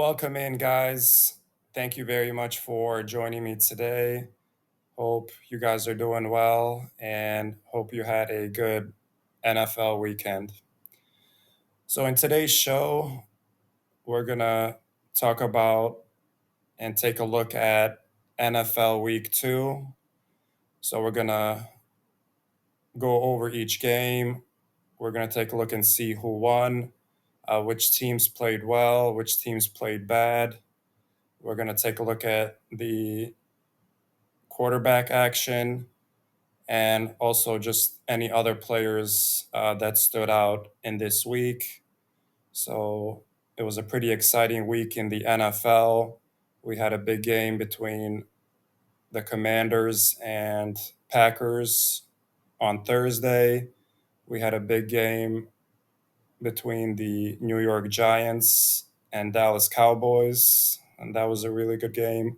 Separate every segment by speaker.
Speaker 1: Welcome in, guys. Thank you very much for joining me today. Hope you guys are doing well and hope you had a good NFL weekend. So, in today's show, we're going to talk about and take a look at NFL Week 2. So, we're going to go over each game. We're going to take a look and see who won, which teams played well, which teams played bad. We're going to take a look at the quarterback action and also just any other players that stood out in this week. So it was a pretty exciting week in the NFL. We had a big game between the Commanders and Packers on Thursday. We had a big game between the New York Giants and Dallas Cowboys, and that was a really good game.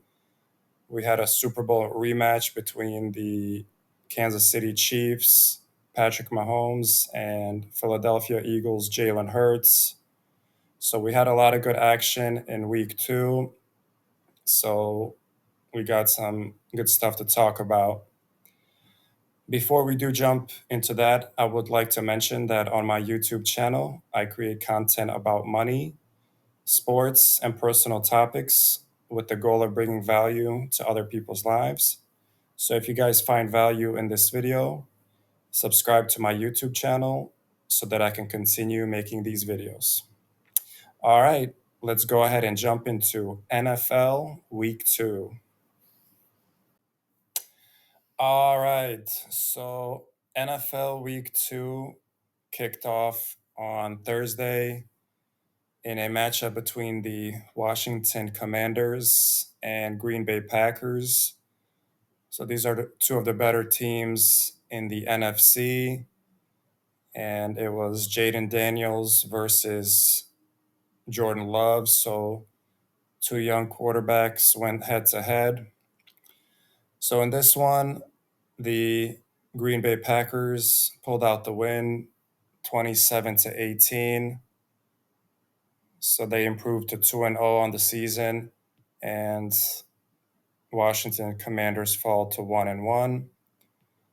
Speaker 1: We had a Super Bowl rematch between the Kansas City Chiefs, Patrick Mahomes, and Philadelphia Eagles, Jalen Hurts. So we had a lot of good action in week 2. So we got some good stuff to talk about. Before we do jump into that, I would like to mention that on my YouTube channel, I create content about money, sports, and personal topics with the goal of bringing value to other people's lives. So if you guys find value in this video, subscribe to my YouTube channel so that I can continue making these videos. All right, let's go ahead and jump into NFL Week 2. All right, so NFL Week 2 kicked off on Thursday in a matchup between the Washington Commanders and Green Bay Packers. So these are two of the better teams in the NFC. And it was Jaden Daniels versus Jordan Love. So two young quarterbacks went head to head. So in this one, the Green Bay Packers pulled out the win 27-18. So they improved to 2-0 on the season. And Washington Commanders fall to 1-1.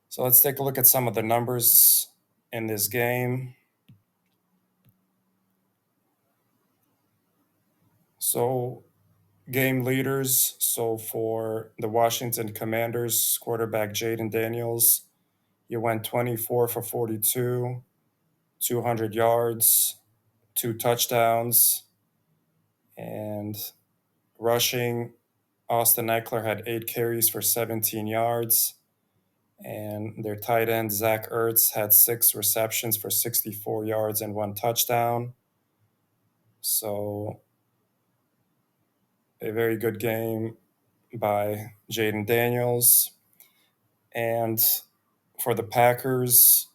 Speaker 1: So let's take a look at some of the numbers in this game. So game leaders. So for the Washington Commanders, quarterback Jaden Daniels, he went 24 for 42, 200 yards, 2 touchdowns, and rushing. Austin Eckler had 8 carries for 17 yards. And their tight end, Zach Ertz, had 6 receptions for 64 yards and 1 touchdown. So a very good game by Jaden Daniels. And for the Packers,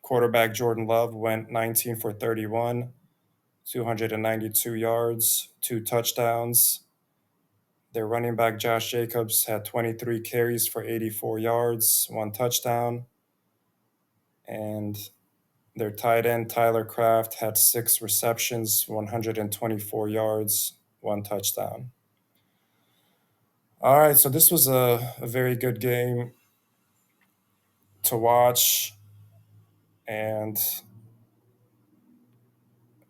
Speaker 1: quarterback Jordan Love went 19 for 31, 292 yards, 2 touchdowns. Their running back Josh Jacobs had 23 carries for 84 yards, 1 touchdown. And their tight end Tyler Kraft had 6 receptions, 124 yards, 1 touchdown. All right, so this was a very good game to watch. And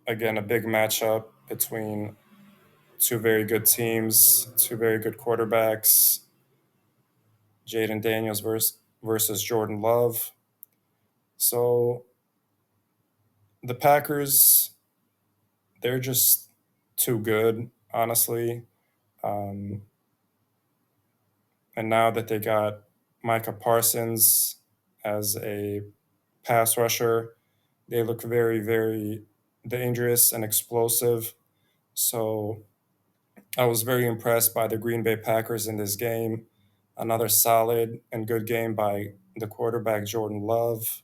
Speaker 1: again, a big matchup between two very good teams, two very good quarterbacks, Jaden Daniels versus Jordan Love. So the Packers, they're just too good, honestly. And now that they got Micah Parsons as a pass rusher, they look very, very dangerous and explosive. So I was very impressed by the Green Bay Packers in this game. Another solid and good game by the quarterback, Jordan Love.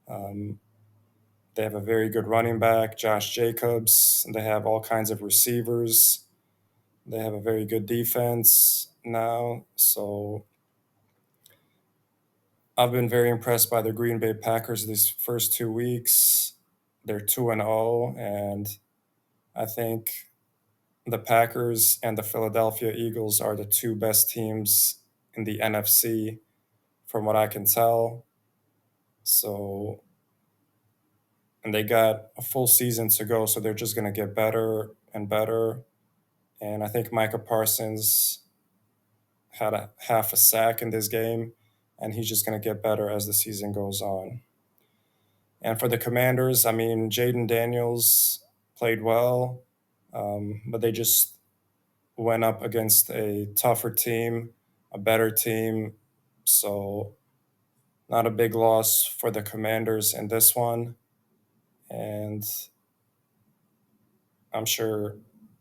Speaker 1: They have a very good running back, Josh Jacobs. They have all kinds of receivers. They have a very good defense now. So I've been very impressed by the Green Bay Packers these first 2 weeks. They're 2-0, and I think the Packers and the Philadelphia Eagles are the two best teams in the NFC, from what I can tell. So, and they got a full season to go, so they're just going to get better and better. And I think Micah Parsons had a half a sack in this game, and he's just going to get better as the season goes on. And for the Commanders, I mean, Jaden Daniels played well, but they just went up against a tougher team, a better team. So, not a big loss for the Commanders in this one. And I'm sure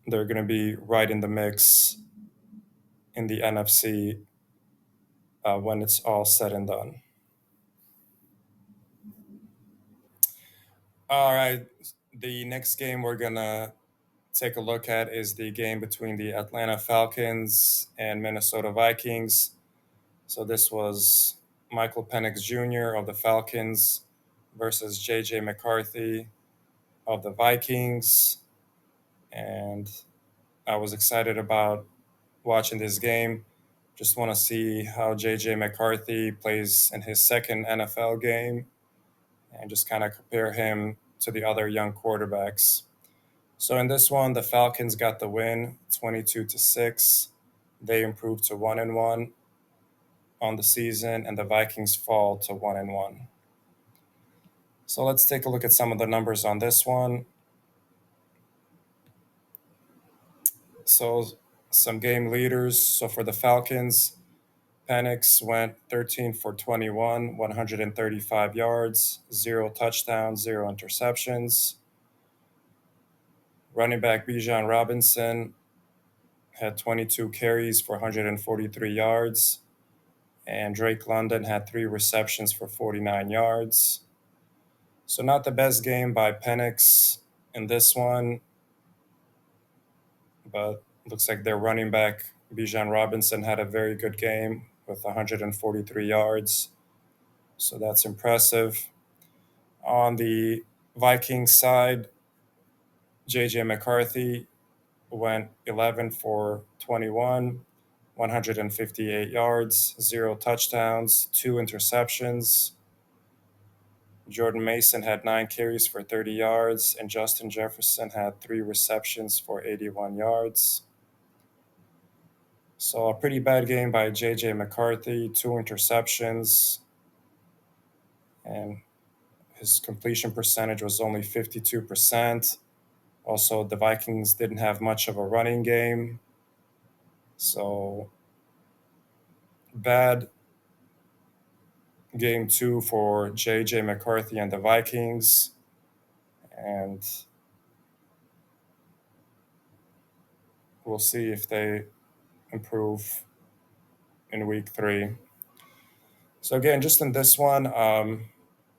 Speaker 1: they're going to be right in the mix in the NFC when it's all said and done. All right. The next game we're going to take a look at is the game between the Atlanta Falcons and Minnesota Vikings. So this was Michael Penix Jr. of the Falcons versus JJ McCarthy of the Vikings. And I was excited about watching this game. Just want to see how JJ McCarthy plays in his second NFL game and just kind of compare him to the other young quarterbacks. So in this one, the Falcons got the win, 22-6. They improved to 1-1 on the season, and the Vikings fall to 1-1. So let's take a look at some of the numbers on this one. So some game leaders. So for the Falcons, Penix went 13 for 21, 135 yards, 0 touchdowns, 0 interceptions. Running back Bijan Robinson had 22 carries for 143 yards, and Drake London had 3 receptions for 49 yards. So not the best game by Penix in this one, but looks like their running back Bijan Robinson had a very good game with 143 yards. So that's impressive. On the Vikings side, JJ McCarthy went 11 for 21, 158 yards, 0 touchdowns, 2 interceptions. Jordan Mason had 9 carries for 30 yards, and Justin Jefferson had 3 receptions for 81 yards. So a pretty bad game by JJ McCarthy, 2 interceptions, and his completion percentage was only 52%. Also, the Vikings didn't have much of a running game. So, bad game 2 for JJ McCarthy and the Vikings. And we'll see if they improve in week 3. So, again, just in this one,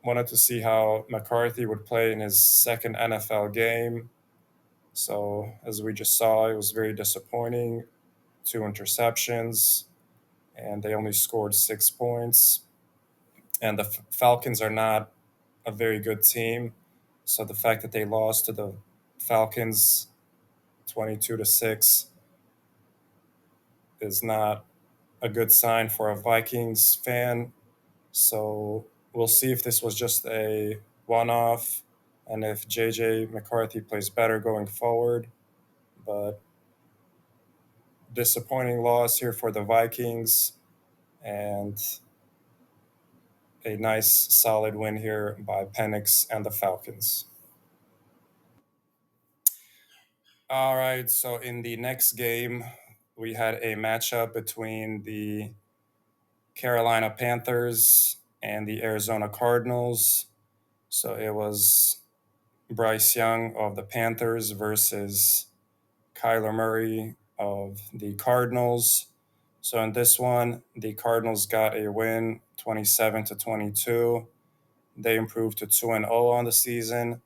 Speaker 1: wanted to see how McCarthy would play in his second NFL game. So, as we just saw, it was very disappointing. 2 interceptions, and they only scored 6 points. And the Falcons are not a very good team. So the fact that they lost to the Falcons 22-6 is not a good sign for a Vikings fan. So we'll see if this was just a one-off and if JJ McCarthy plays better going forward. But disappointing loss here for the Vikings, and a nice solid win here by Penix and the Falcons. All right, so in the next game, we had a matchup between the Carolina Panthers and the Arizona Cardinals. So it was Bryce Young of the Panthers versus Kyler Murray of the Cardinals. So in this one, the Cardinals got a win 27-22. They improved to 2-0 on the season,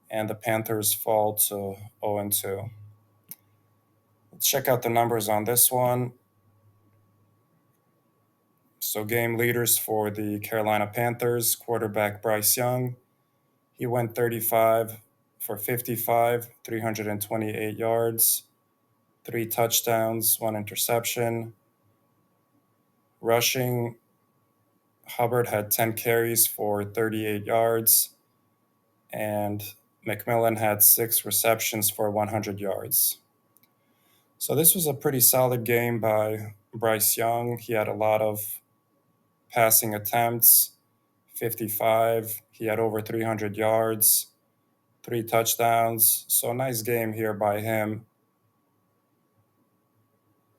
Speaker 1: and the Panthers fall to 0-2. Let's check out the numbers on this one. So game leaders for the Carolina Panthers, quarterback Bryce Young. He went 35 for 55, 328 yards, 3 touchdowns, 1 interception. Rushing, Hubbard had 10 carries for 38 yards, and McMillan had 6 receptions for 100 yards. So this was a pretty solid game by Bryce Young. He had a lot of passing attempts, 55. He had over 300 yards, 3 touchdowns. So a nice game here by him.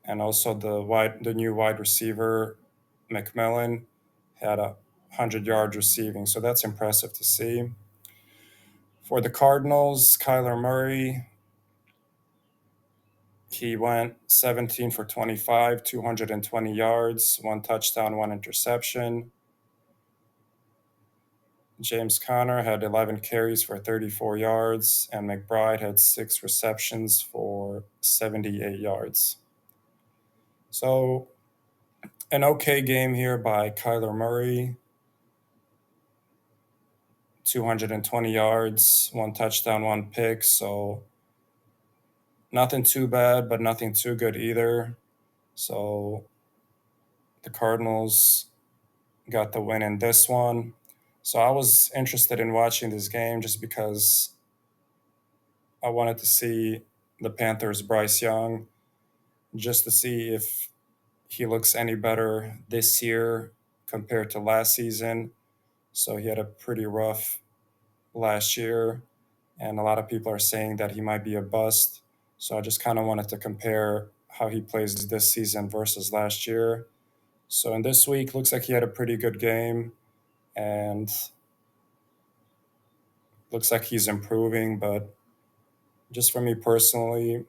Speaker 1: And also the new wide receiver, McMillan, had 100 yards receiving. So that's impressive to see. For the Cardinals, Kyler Murray, he went 17 for 25, 220 yards, 1 touchdown, 1 interception. James Conner had 11 carries for 34 yards, and McBride had 6 receptions for 78 yards. So, an okay game here by Kyler Murray. 220 yards, 1 touchdown, 1 pick. So, nothing too bad, but nothing too good either. So, the Cardinals got the win in this one. So, I was interested in watching this game just because I wanted to see the Panthers' Bryce Young, just to see if he looks any better this year compared to last season. So he had a pretty rough last year, and a lot of people are saying that he might be a bust. So I just kind of wanted to compare how he plays this season versus last year. So in this week, looks like he had a pretty good game, and looks like he's improving. But just for me personally,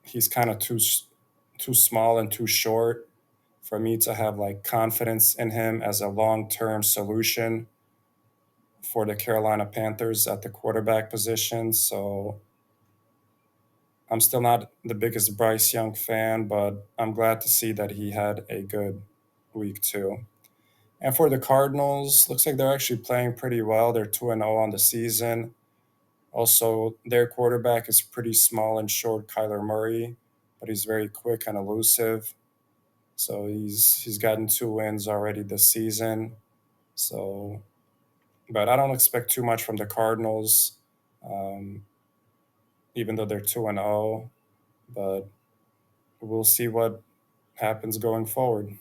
Speaker 1: he's kind of too small and too short for me to have like confidence in him as a long-term solution for the Carolina Panthers at the quarterback position. So I'm still not the biggest Bryce Young fan, but I'm glad to see that he had a good week too. And for the Cardinals, looks like they're actually playing pretty well. They're 2-0 on the season. Also, their quarterback is pretty small and short, Kyler Murray, but he's very quick and elusive. So he's gotten 2 wins already this season. So, but I don't expect too much from the Cardinals, um, even though they're 2-0. But we'll see what happens going forward.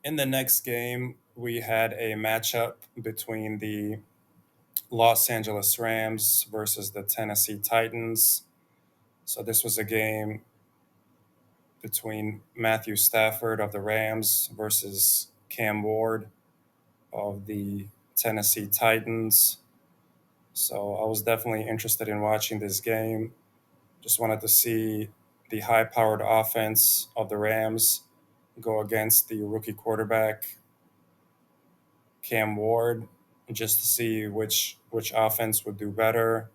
Speaker 1: In the next game, we had a matchup between the Los Angeles Rams versus the Tennessee Titans. So this was a game between Matthew Stafford of the Rams versus Cam Ward of the Tennessee Titans. So I was definitely interested in watching this game. Just wanted to see the high powered offense of the Rams go against the rookie quarterback, Cam Ward, just to see which offense would do better.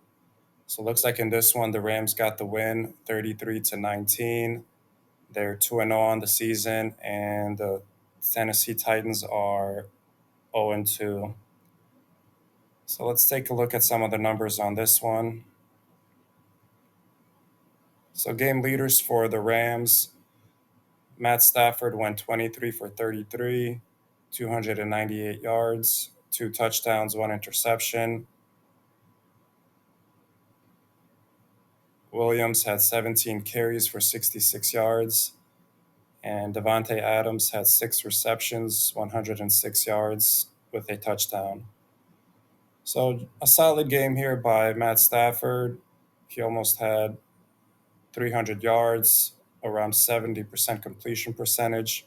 Speaker 1: So it looks like in this one, the Rams got the win 33-19. They're 2-0 on the season, and the Tennessee Titans are 0-2. So let's take a look at some of the numbers on this one. So game leaders for the Rams, Matt Stafford went 23 for 33, 298 yards, 2 touchdowns, 1 interception. Williams had 17 carries for 66 yards, and Davante Adams had 6 receptions, 106 yards with a touchdown. So a solid game here by Matt Stafford. He almost had 300 yards, around 70% completion percentage,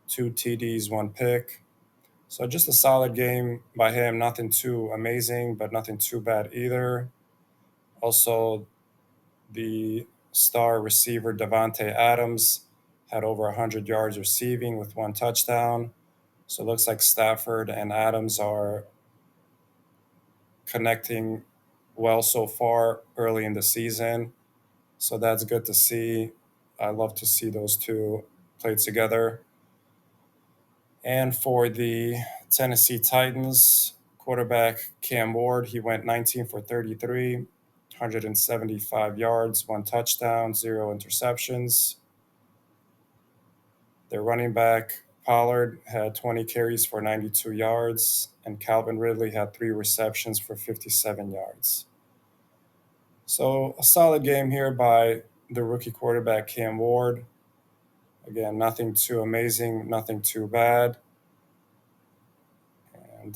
Speaker 1: 2 TDs, 1 pick. So just a solid game by him. Nothing too amazing, but nothing too bad either. Also, the star receiver Davante Adams had over 100 yards receiving with 1 touchdown. So it looks like Stafford and Adams are connecting well so far early in the season. So that's good to see. I love to see those two play together. And for the Tennessee Titans, quarterback Cam Ward, he went 19 for 33, 175 yards, 1 touchdown, 0 interceptions. Their running back, Pollard, had 20 carries for 92 yards, and Calvin Ridley had 3 receptions for 57 yards. So a solid game here by the rookie quarterback, Cam Ward. Again, nothing too amazing, nothing too bad. And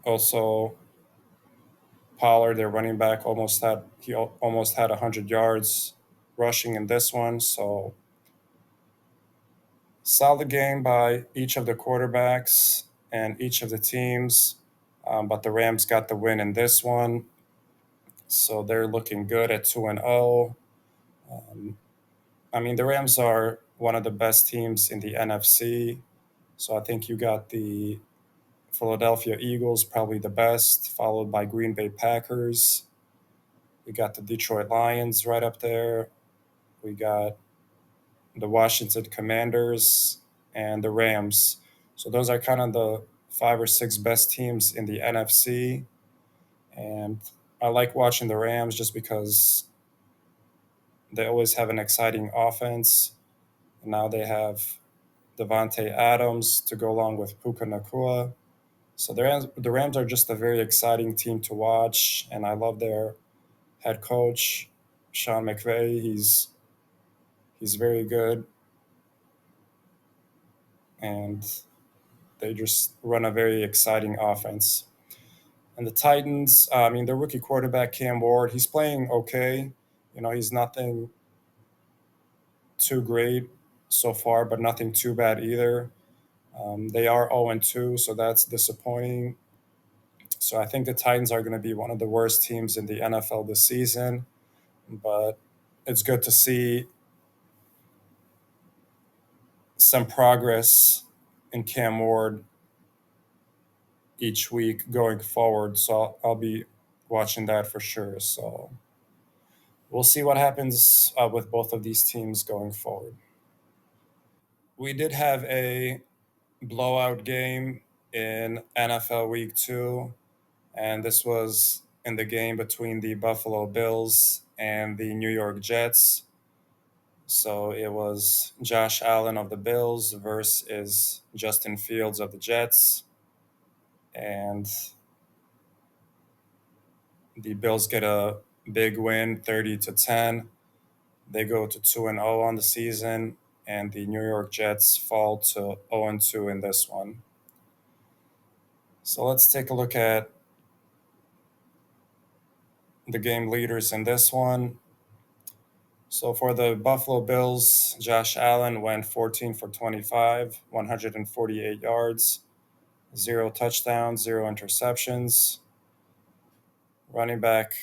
Speaker 1: also, Pollard, their running back, almost had 100 yards rushing in this one. So solid game by each of the quarterbacks and each of the teams. But the Rams got the win in this one. So they're looking good at 2-0. I mean, the Rams are one of the best teams in the NFC. So I think you got the Philadelphia Eagles, probably the best, followed by Green Bay Packers. We got the Detroit Lions right up there. We got the Washington Commanders and the Rams. So those are kind of the 5 or 6 best teams in the NFC. And I like watching the Rams just because they always have an exciting offense. And now they have Devontae Adams to go along with Puka Nakua. So the Rams are just a very exciting team to watch, and I love their head coach, Sean McVay. He's very good, and they just run a very exciting offense. And the Titans, I mean, their rookie quarterback Cam Ward, he's playing okay. You know, he's nothing too great so far, but nothing too bad either. They are 0-2, so that's disappointing. So I think the Titans are going to be one of the worst teams in the NFL this season, but it's good to see some progress in Cam Ward each week going forward. So I'll be watching that for sure. So we'll see what happens with both of these teams going forward. We did have a blowout game in NFL Week 2, and this was in the game between the Buffalo Bills and the New York Jets. So it was Josh Allen of the Bills versus Justin Fields of the Jets. And the Bills get a big win, 30-10. They go to 2-0 on the season, and the New York Jets fall to 0-2 in this one. So let's take a look at the game leaders in this one. So for the Buffalo Bills, Josh Allen went 14 for 25, 148 yards, 0 touchdowns, 0 interceptions. Running back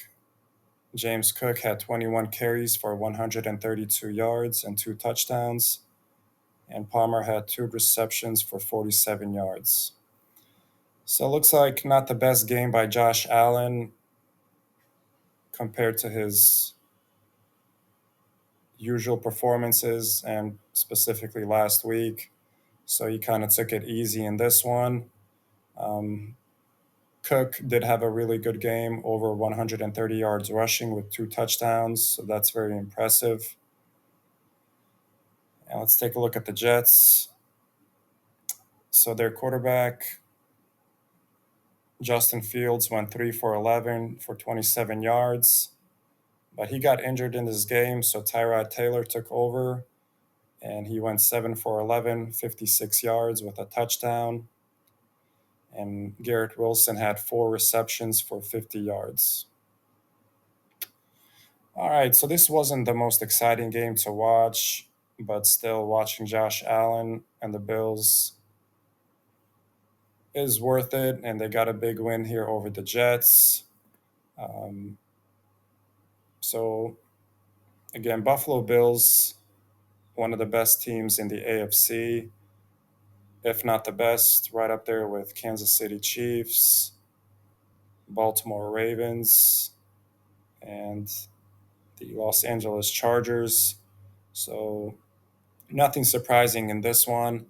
Speaker 1: James Cook had 21 carries for 132 yards and 2 touchdowns. And Palmer had 2 receptions for 47 yards. So it looks like not the best game by Josh Allen compared to his usual performances and specifically last week. So he kind of took it easy in this one. Cook did have a really good game, over 130 yards rushing with 2 touchdowns. So that's very impressive. And let's take a look at the Jets. So their quarterback, Justin Fields, went 3 for 11 for 27 yards. But he got injured in this game, so Tyrod Taylor took over, and he went 7 for 11, 56 yards with a touchdown. And Garrett Wilson had 4 receptions for 50 yards. All right, so this wasn't the most exciting game to watch, but still watching Josh Allen and the Bills is worth it, and they got a big win here over the Jets. So again, Buffalo Bills, one of the best teams in the AFC, if not the best, right up there with Kansas City Chiefs, Baltimore Ravens, and the Los Angeles Chargers. So nothing surprising in this one.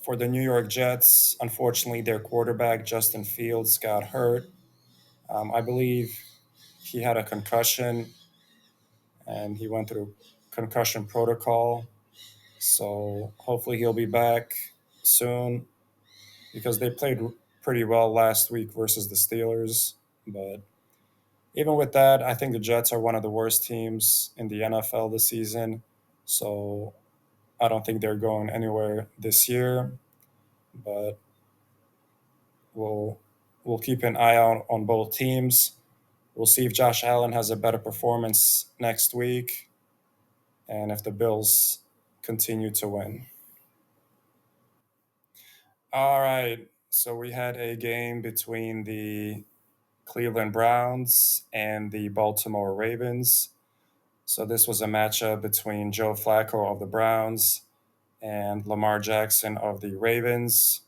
Speaker 1: For the New York Jets, unfortunately, their quarterback, Justin Fields, got hurt. I believe he had a concussion and he went through concussion protocol. So hopefully he'll be back soon because they played pretty well last week versus the Steelers. But even with that, I think the Jets are one of the worst teams in the NFL this season. So I don't think they're going anywhere this year. But we'll we'll keep an eye out on both teams. We'll see if Josh Allen has a better performance next week and if the Bills continue to win. All right. So we had a game between the Cleveland Browns and the Baltimore Ravens. So this was a matchup between Joe Flacco of the Browns and Lamar Jackson of the Ravens.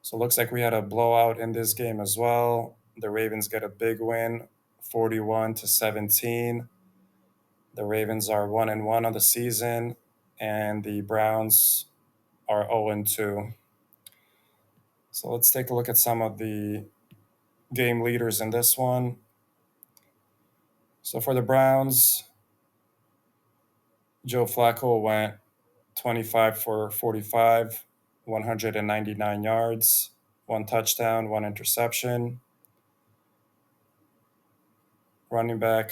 Speaker 1: So it looks like we had a blowout in this game as well. The Ravens get a big win, 41-17. The Ravens are 1-1 on the season, and the Browns are 0-2. So let's take a look at some of the game leaders in this one. So for the Browns, Joe Flacco went 25 for 45, 199 yards, one touchdown, one interception. Running back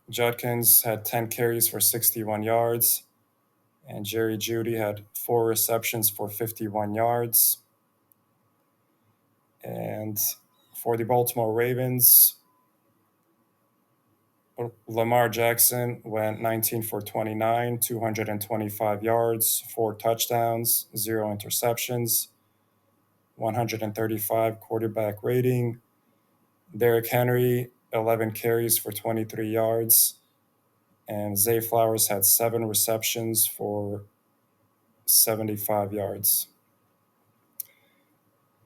Speaker 1: Judkins had 10 carries for 61 yards, and Jerry Jeudy had 4 receptions for 51 yards. And for the Baltimore Ravens, Lamar Jackson went 19 for 29, 225 yards, 4 touchdowns, 0 interceptions, 135 quarterback rating. Derrick Henry, 11 carries for 23 yards. And Zay Flowers had 7 receptions for 75 yards.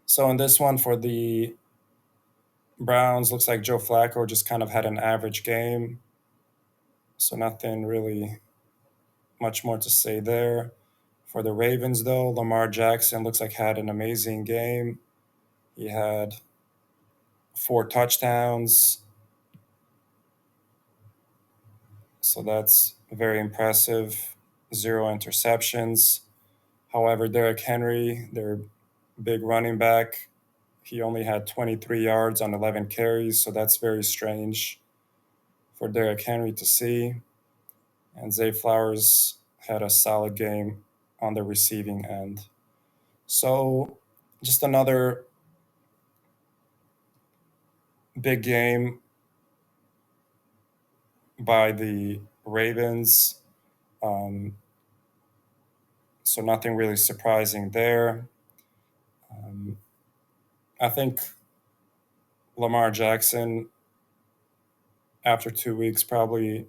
Speaker 1: So in this one for the Browns, looks like Joe Flacco just kind of had an average game. So nothing really much more to say there. For the Ravens, though, Lamar Jackson looks like had an amazing game. He had 4 touchdowns. So that's very impressive. 0 interceptions. However, Derrick Henry, their big running back, he only had 23 yards on 11 carries. So that's very strange for Derrick Henry to see. And Zay Flowers had a solid game on the receiving end. So just another big game by the Ravens. Um, so nothing really surprising there. Um, I think Lamar Jackson, after 2 weeks, probably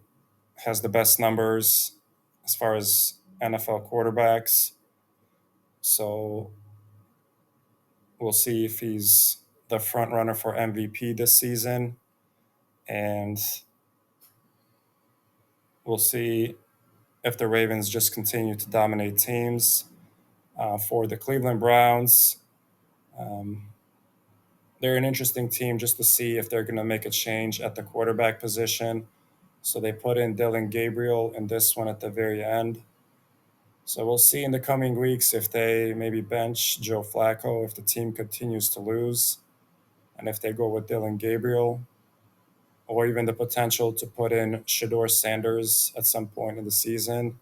Speaker 1: has the best numbers as far as NFL quarterbacks. So we'll see if he's the front runner for MVP this season. And we'll see if the Ravens just continue to dominate teams. For the Cleveland Browns, um, they're an interesting team just to see if they're going to make a change at the quarterback position. So they put in Dylan Gabriel in this one at the very end. So we'll see in the coming weeks if they maybe bench Joe Flacco if the team continues to lose, and if they go with Dylan Gabriel, or even the potential to put in Shador Sanders at some point in the season.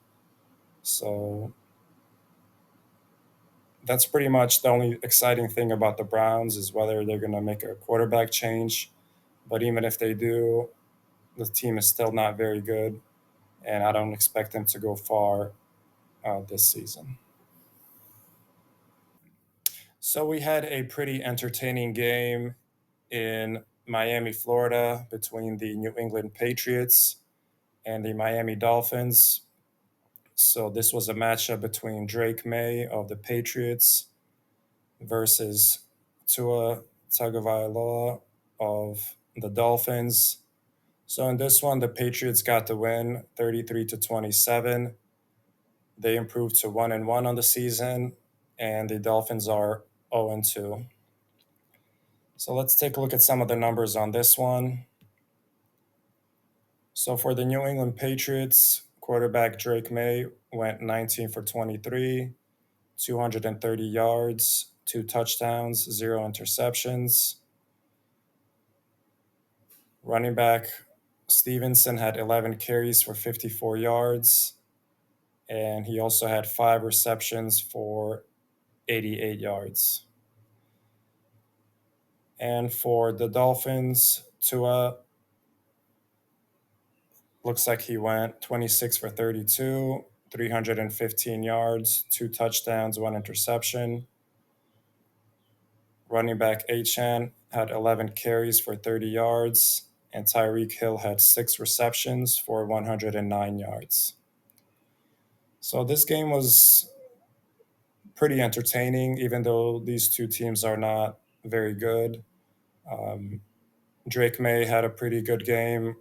Speaker 1: So that's pretty much the only exciting thing about the Browns is whether they're going to make a quarterback change. But even if they do, the team is still not very good, and I don't expect them to go far this season. So we had a pretty entertaining game in Miami, Florida, between the New England Patriots and the Miami Dolphins. So this was a matchup between Drake May of the Patriots versus Tua Tagovailoa of the Dolphins. So in this one, the Patriots got the win, 33-27. They improved to 1-1 on the season, and the Dolphins are 0-2. So let's take a look at some of the numbers on this one. So for the New England Patriots, quarterback Drake May went 19 for 23, 230 yards, 2 touchdowns, 0 interceptions. Running back Stevenson had 11 carries for 54 yards, and he also had 5 receptions for 88 yards. And for the Dolphins, Tua looks like he went 26 for 32, 315 yards, 2 touchdowns, 1 interception. Running back Achane had 11 carries for 30 yards, and Tyreek Hill had 6 receptions for 109 yards. So this game was pretty entertaining, even though these two teams are not very good. Drake May had a pretty good game,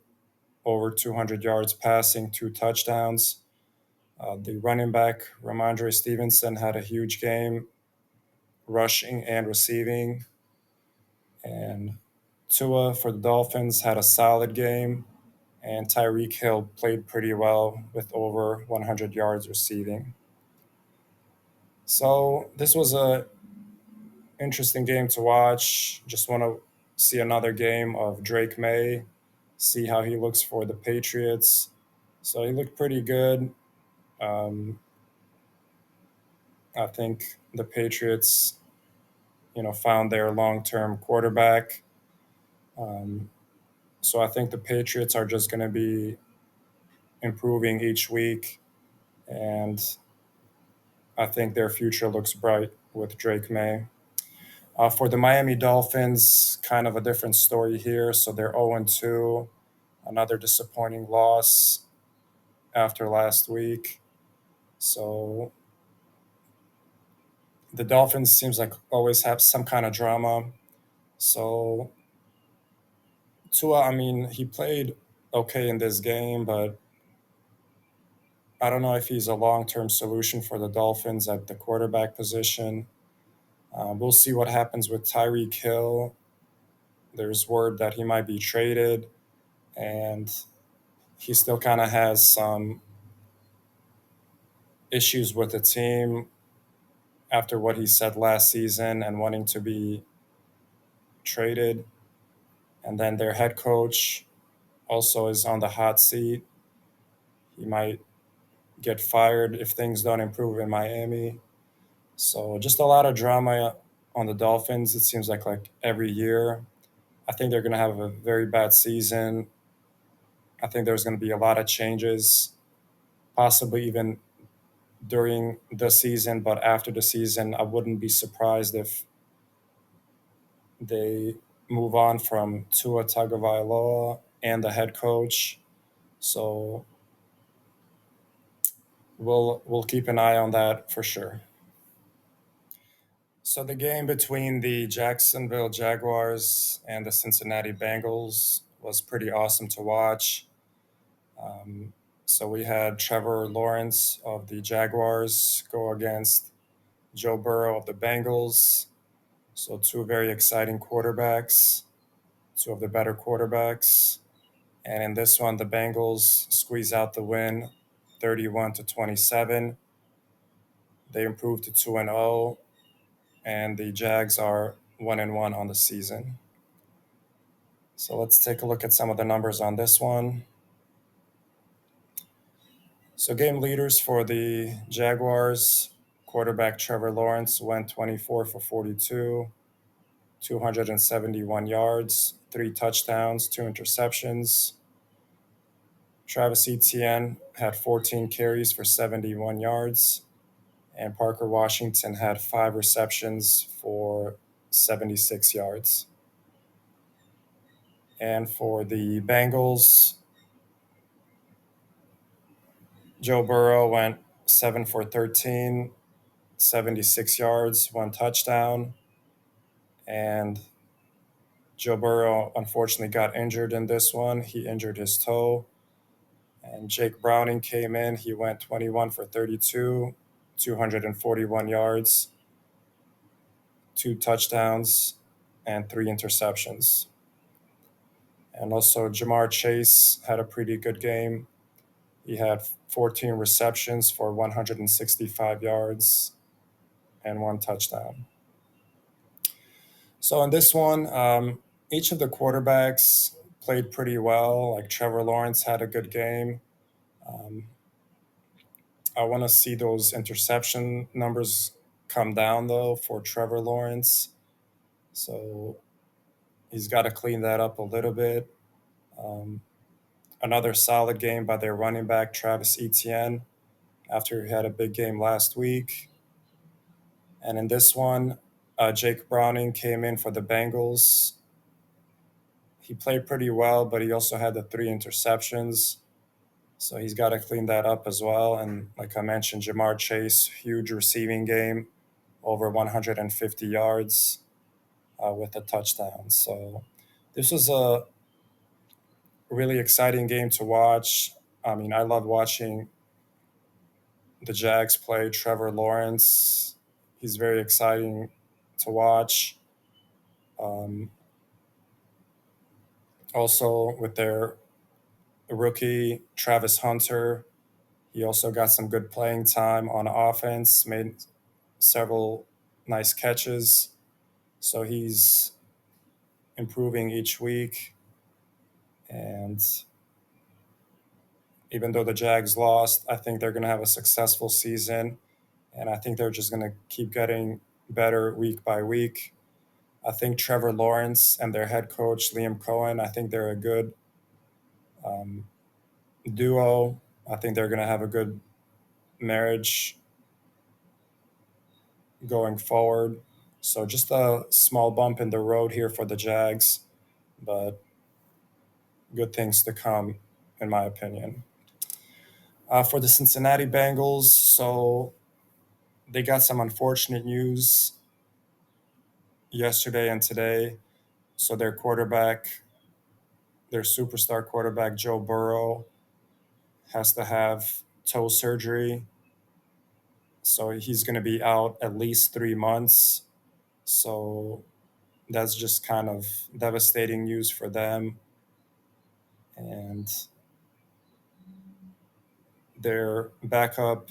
Speaker 1: over 200 yards passing, 2 touchdowns. The running back, Ramondre Stevenson, had a huge game, rushing and receiving. And Tua for the Dolphins had a solid game, and Tyreek Hill played pretty well with over 100 yards receiving. So this was a interesting game to watch. Just want to see another game of Drake May, see how he looks for the Patriots. So he looked pretty good. Um, I think the Patriots, found their long-term quarterback. Um, so I think the Patriots are just going to be improving each week, and I think their future looks bright with Drake May. For the Miami Dolphins, kind of a different story here. So they're 0-2, another disappointing loss after last week. So the Dolphins seems like always have some kind of drama. So Tua, I mean, he played okay in this game, but I don't know if he's a long-term solution for the Dolphins at the quarterback position. We'll see what happens with Tyreek Hill. There's word that he might be traded, and he still kind of has some issues with the team after what he said last season and wanting to be traded. And then their head coach also is on the hot seat. He might get fired if things don't improve in Miami. So just a lot of drama on the Dolphins. It seems like every year. I think they're going to have a very bad season. I think there's going to be a lot of changes, possibly even during the season, but after the season, I wouldn't be surprised if they move on from Tua Tagovailoa and the head coach. So we'll keep an eye on that for sure. So the game between the Jacksonville Jaguars and the Cincinnati Bengals was pretty awesome to watch. Um, so we had Trevor Lawrence of the Jaguars go against Joe Burrow of the Bengals. So two very exciting quarterbacks, two of the better quarterbacks. And in this one, the Bengals squeeze out the win, 31-27. They improved to 2-0, and the Jags are 1-1 on the season. So let's take a look at some of the numbers on this one. So game leaders for the Jaguars, quarterback Trevor Lawrence went 24 for 42, 271 yards, 3 touchdowns, 2 interceptions. Travis Etienne had 14 carries for 71 yards, and Parker Washington had 5 receptions for 76 yards. And for the Bengals, Joe Burrow went 7 for 13, 76 yards, 1 touchdown. And Joe Burrow unfortunately got injured in this one. He injured his toe. And Jake Browning came in. He went 21 for 32, 241 yards, 2 touchdowns, and 3 interceptions. And also, Jamar Chase had a pretty good game. He had 14 receptions for 165 yards and 1 touchdown. So in this one, each of the quarterbacks played pretty well. Like Trevor Lawrence had a good game. Um, I want to see those interception numbers come down though for Trevor Lawrence. So he's got to clean that up a little bit. Um, Another solid game by their running back, Travis Etienne, after he had a big game last week. And in this one, Jake Browning came in for the Bengals. He played pretty well, but he also had the 3 interceptions. So he's got to clean that up as well. And like I mentioned, Jamar Chase, huge receiving game, over 150 yards with a touchdown. So this was a really exciting game to watch. I mean, I love watching the Jags play Trevor Lawrence. He's very exciting to watch. Um, Also, with their rookie Travis Hunter, he also got some good playing time on offense, made several nice catches. So he's improving each week. And even though the Jags lost, I think they're going to have a successful season. And I think they're just going to keep getting better week by week. I think Trevor Lawrence and their head coach, Liam Cohen, I think they're a good um, duo. I think they're going to have a good marriage going forward. So just a small bump in the road here for the Jags, but good things to come, in my opinion. For the Cincinnati Bengals, so they got some unfortunate news yesterday and today. So their quarterback, their superstar quarterback, Joe Burrow, has to have toe surgery. So he's going to be out at least 3 months. So that's just kind of devastating news for them. And their backup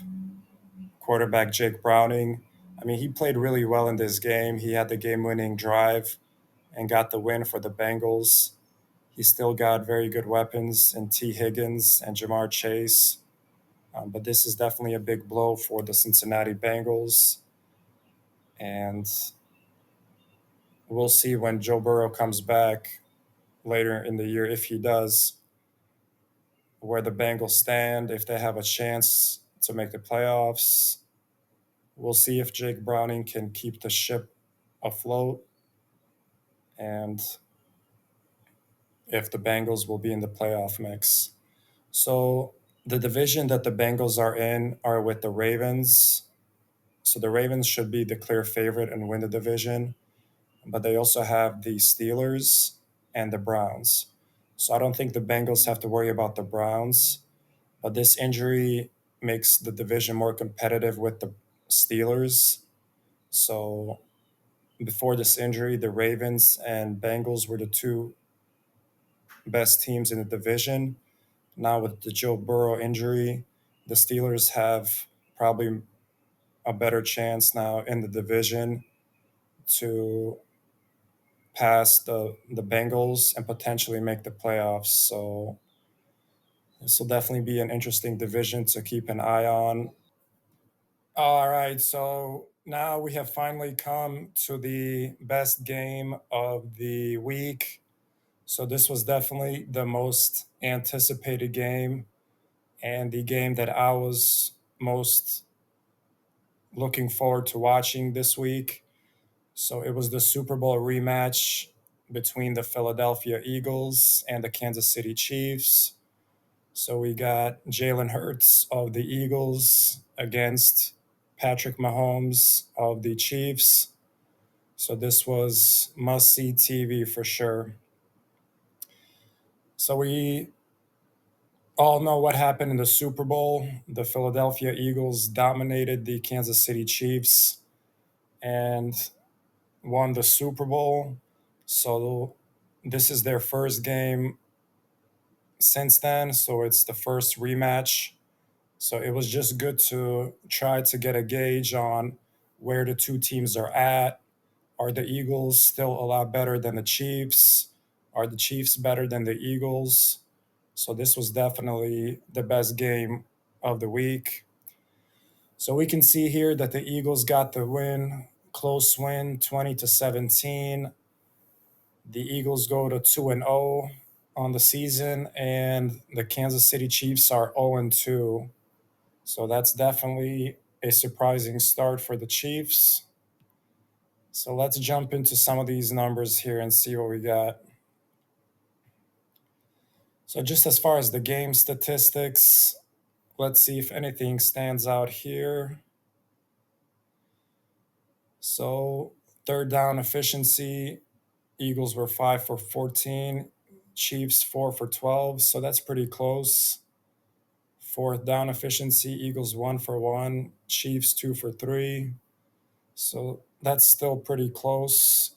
Speaker 1: quarterback, Jake Browning, I mean, he played really well in this game. He had the game winning drive and got the win for the Bengals. He still got very good weapons in T. Higgins and Jamar Chase. But this is definitely a big blow for the Cincinnati Bengals. And we'll see when Joe Burrow comes back later in the year, if he does, where the Bengals stand, if they have a chance to make the playoffs. We'll see if Jake Browning can keep the ship afloat and if the Bengals will be in the playoff mix. So the division that the Bengals are in are with the Ravens. So the Ravens should be the clear favorite and win the division, but they also have the Steelers and the Browns. So I don't think the Bengals have to worry about the Browns, but this injury makes the division more competitive with the Steelers. So before this injury, the Ravens and Bengals were the 2 best teams in the division. Now, with the Joe Burrow injury, the Steelers have probably a better chance now in the division to pass the Bengals and potentially make the playoffs. So this will definitely be an interesting division to keep an eye on. All right, so now we have finally come to the best game of the week. So this was definitely the most anticipated game and the game that I was most looking forward to watching this week. So it was the Super Bowl rematch between the Philadelphia Eagles and the Kansas City Chiefs. So we got Jalen Hurts of the Eagles against Patrick Mahomes of the Chiefs. So this was must see TV for sure. So we all know what happened in the Super Bowl. The Philadelphia Eagles dominated the Kansas City Chiefs. And won the Super Bowl. So this is their first game since then. So it's the first rematch. So it was just good to try to get a gauge on where the two teams are at. Are the Eagles still a lot better than the Chiefs? Are the Chiefs better than the Eagles? So this was definitely the best game of the week. So we can see here that the Eagles got the win, close win, 20-17. The Eagles go to 2-0 on the season, and the Kansas City Chiefs are 0-2. So that's definitely a surprising start for the Chiefs. So let's jump into some of these numbers here and see what we got. So just as far as the game statistics, let's see if anything stands out here. So third down efficiency, Eagles were 5 for 14, Chiefs 4 for 12. So that's pretty close. Fourth down efficiency, Eagles 1 for 1, Chiefs 2 for 3. So that's still pretty close.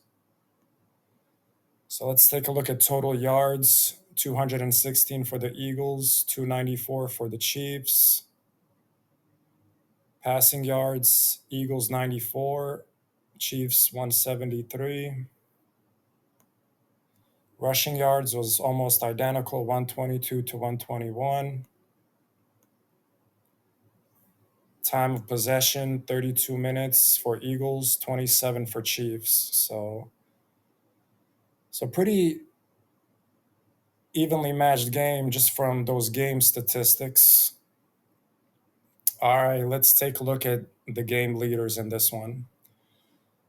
Speaker 1: So let's take a look at total yards, 216 for the Eagles, 294 for the Chiefs. Passing yards, Eagles 94, Chiefs 173. Rushing yards was almost identical, 122 to 121. Time of possession, 32 minutes for Eagles, 27 for Chiefs. So pretty evenly matched game just from those game statistics. All right, let's take a look at the game leaders in this one.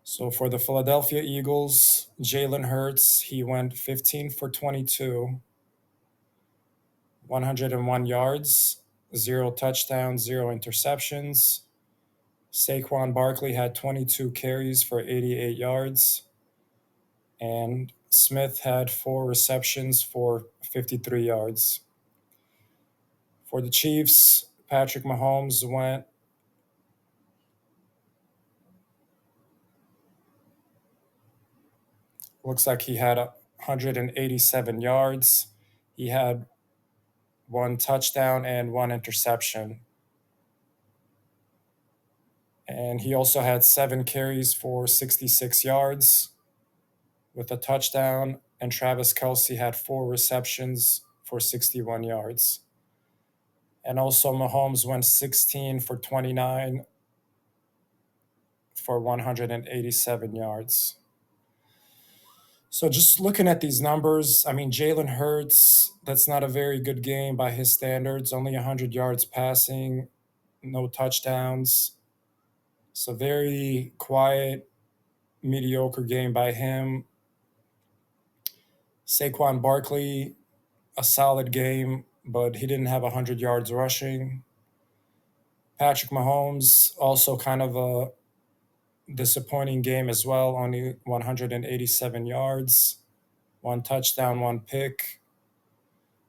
Speaker 1: So for the Philadelphia Eagles, Jalen Hurts, he went 15 for 22, 101 yards, 0 touchdowns, 0 interceptions. Saquon Barkley had 22 carries for 88 yards. And Smith had 4 receptions for 53 yards. For the Chiefs, Patrick Mahomes went looks like he had 187 yards. He had 1 touchdown and 1 interception. And he also had 7 carries for 66 yards with a touchdown. And Travis Kelce had 4 receptions for 61 yards. And also Mahomes went 16 for 29 for 187 yards. So just looking at these numbers, I mean, Jalen Hurts, that's not a very good game by his standards, only 100 yards passing, no touchdowns. So very quiet, mediocre game by him. Saquon Barkley, a solid game, but he didn't have 100 yards rushing. Patrick Mahomes, also kind of a disappointing game as well, only 187 yards, 1 touchdown, 1 pick.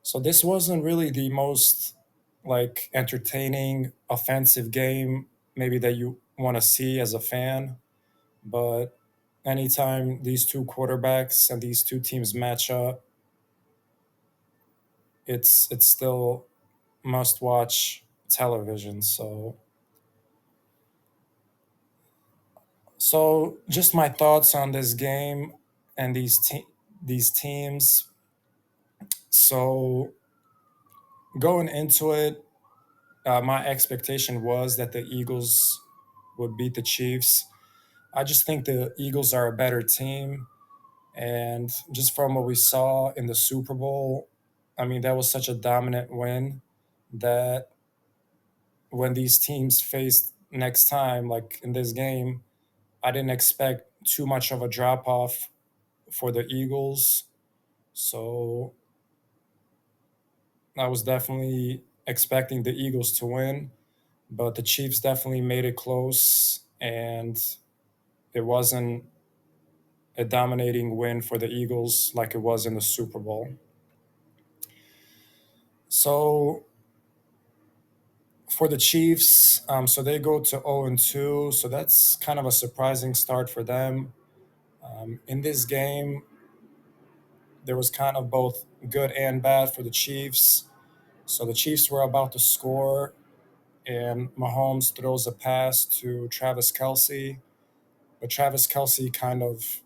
Speaker 1: So this wasn't really the most like entertaining offensive game maybe that you want to see as a fan, but anytime these two quarterbacks and these two teams match up, it's still must watch television. So just my thoughts on this game and these teams. So going into it, my expectation was that the Eagles would beat the Chiefs. I just think the Eagles are a better team. And just from what we saw in the Super Bowl, I mean, that was such a dominant win that when these teams faced next time, like in this game, I didn't expect too much of a drop off for the Eagles. So I was definitely expecting the Eagles to win, but the Chiefs definitely made it close, and it wasn't a dominating win for the Eagles like it was in the Super Bowl. So for the Chiefs, so they go to 0-2, so that's kind of a surprising start for them. In this game, there was kind of both good and bad for the Chiefs. So the Chiefs were about to score, and Mahomes throws a pass to Travis Kelce, but Travis Kelce kind of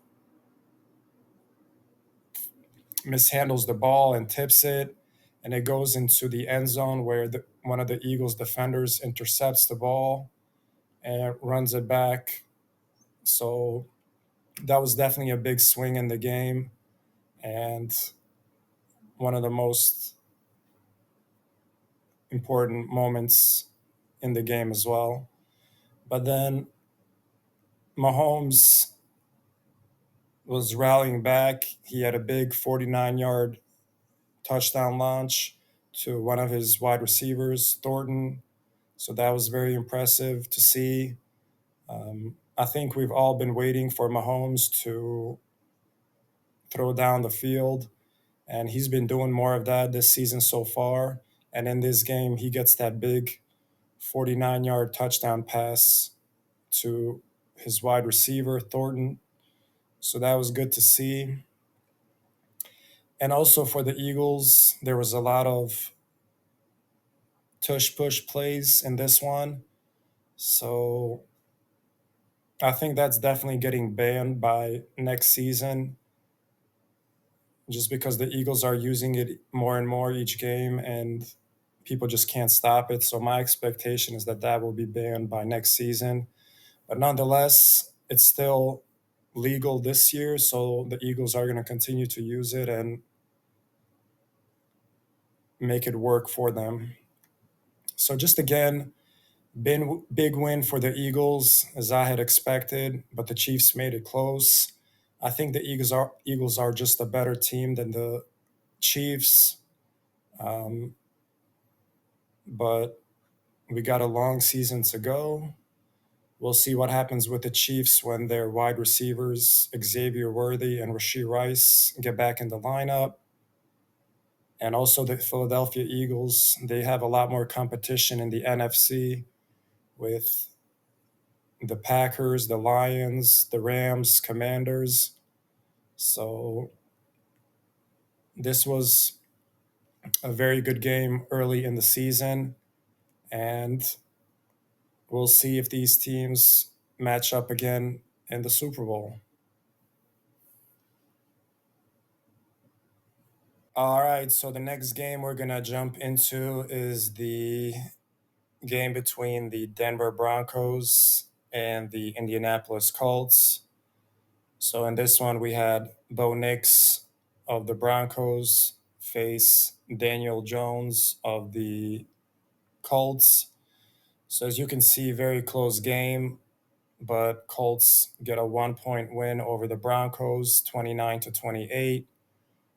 Speaker 1: mishandles the ball and tips it, and it goes into the end zone where one of the Eagles defenders intercepts the ball and runs it back. So that was definitely a big swing in the game and one of the most important moments in the game as well. But then Mahomes was rallying back. He had a big 49-yard touchdown launch to one of his wide receivers, Thornton. So that was very impressive to see. I think we've all been waiting for Mahomes to throw down the field, and he's been doing more of that this season so far. And in this game, he gets that big 49-yard touchdown pass to his wide receiver, Thornton. So that was good to see. And also for the Eagles, there was a lot of tush push plays in this one. So I think that's definitely getting banned by next season just because the Eagles are using it more and more each game and people just can't stop it. So my expectation is that that will be banned by next season. But nonetheless, it's still legal this year. So the Eagles are going to continue to use it and make it work for them. So just again, big win for the Eagles as I had expected, but the Chiefs made it close. I think the Eagles are just a better team than the Chiefs, um, but we got a long season to go. We'll see what happens with the Chiefs when their wide receivers Xavier Worthy and Rashee Rice get back in the lineup. And also the Philadelphia Eagles, they have a lot more competition in the NFC with the Packers, the Lions, the Rams, Commanders. So this was a very good game early in the season, and we'll see if these teams match up again in the Super Bowl. All right, so the next game we're going to jump into is the game between the Denver Broncos and the Indianapolis Colts. So in this one, we had Bo Nix of the Broncos face Daniel Jones of the Colts. So as you can see, very close game, but Colts get a 1 point win over the Broncos, 29-28.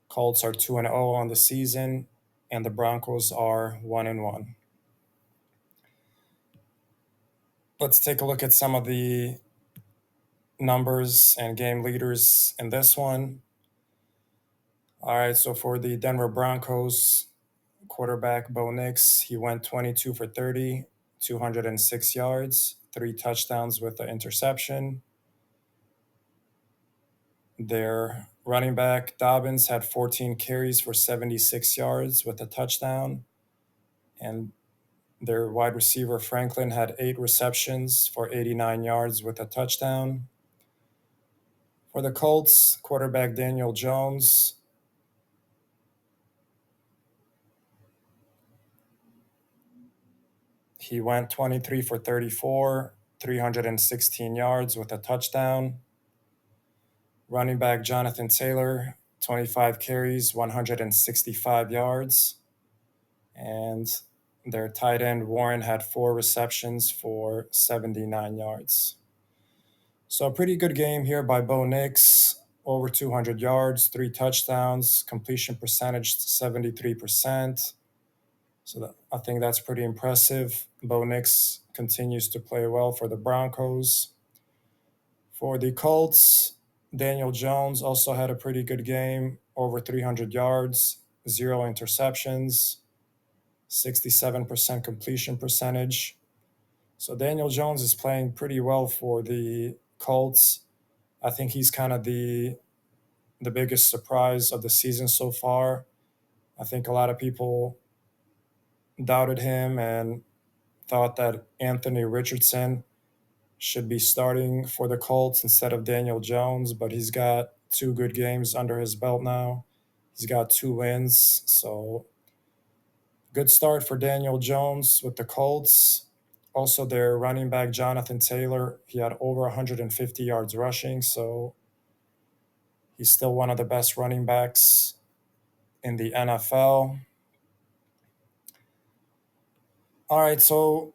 Speaker 1: Colts are 2-0 on the season, and the Broncos are 1-1. Let's take a look at some of the numbers and game leaders in this one. All right, so for the Denver Broncos, quarterback Bo Nix, he went 22 for 30, 206 yards, 3 touchdowns with the interception. Their running back Dobbins had 14 carries for 76 yards with a touchdown. And their wide receiver Franklin had 8 receptions for 89 yards with a touchdown. For the Colts, quarterback Daniel Jones, he went 23 for 34, 316 yards with a touchdown. Running back Jonathan Taylor, 25 carries, 165 yards. And their tight end Warren had 4 receptions for 79 yards. So a pretty good game here by Bo Nix. Over 200 yards, 3 touchdowns, completion percentage 73%. So I think that's pretty impressive. Bo Nix continues to play well for the Broncos. For the Colts, Daniel Jones also had a pretty good game, over 300 yards, 0 interceptions, 67% completion percentage. So Daniel Jones is playing pretty well for the Colts. I think he's kind of the biggest surprise of the season so far. I think a lot of people doubted him and thought that Anthony Richardson should be starting for the Colts instead of Daniel Jones, but he's got two good games under his belt now. He's got two wins, so good start for Daniel Jones with the Colts. Also, their running back Jonathan Taylor, he had over 150 yards rushing, so he's still one of the best running backs in the NFL. All right, so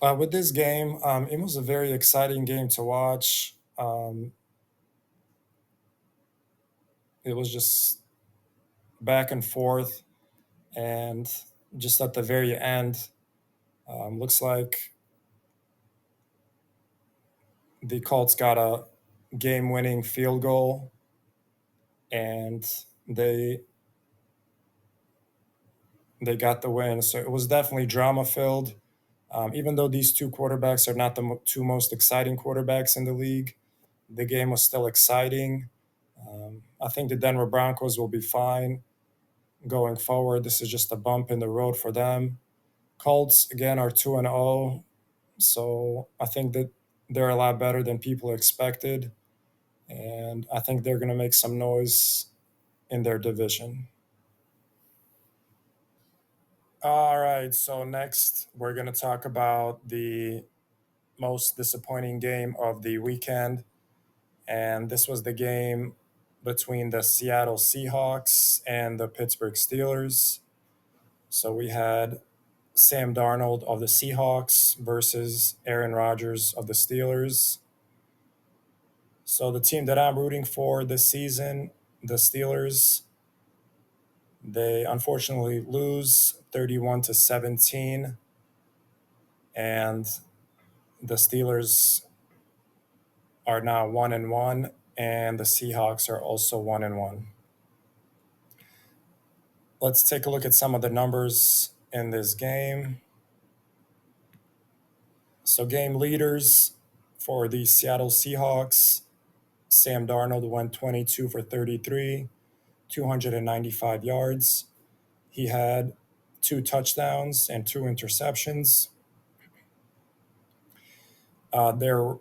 Speaker 1: with this game, it was a very exciting game to watch. It was just back and forth, and just at the very end, looks like the Colts got a game-winning field goal, and they they got the win. So it was definitely drama filled. Even though these two quarterbacks are not the two most exciting quarterbacks in the league, the game was still exciting. I think the Denver Broncos will be fine going forward. This is just a bump in the road for them. Colts again are 2-0, so I think that they're a lot better than people expected, and I think they're going to make some noise in their division. All right, so next we're going to talk about the most disappointing game of the weekend, and this was the game between the Seattle Seahawks and the Pittsburgh Steelers. So we had Sam Darnold of the Seahawks versus Aaron Rodgers of the Steelers. So the team that I'm rooting for this season, the Steelers, they unfortunately lose 31-17, and the Steelers are now 1-1, and the Seahawks are also 1-1. Let's take a look at some of the numbers in this game. So game leaders for the Seattle Seahawks, Sam Darnold went 22 for 33, 295 yards. He had two touchdowns and two interceptions. Their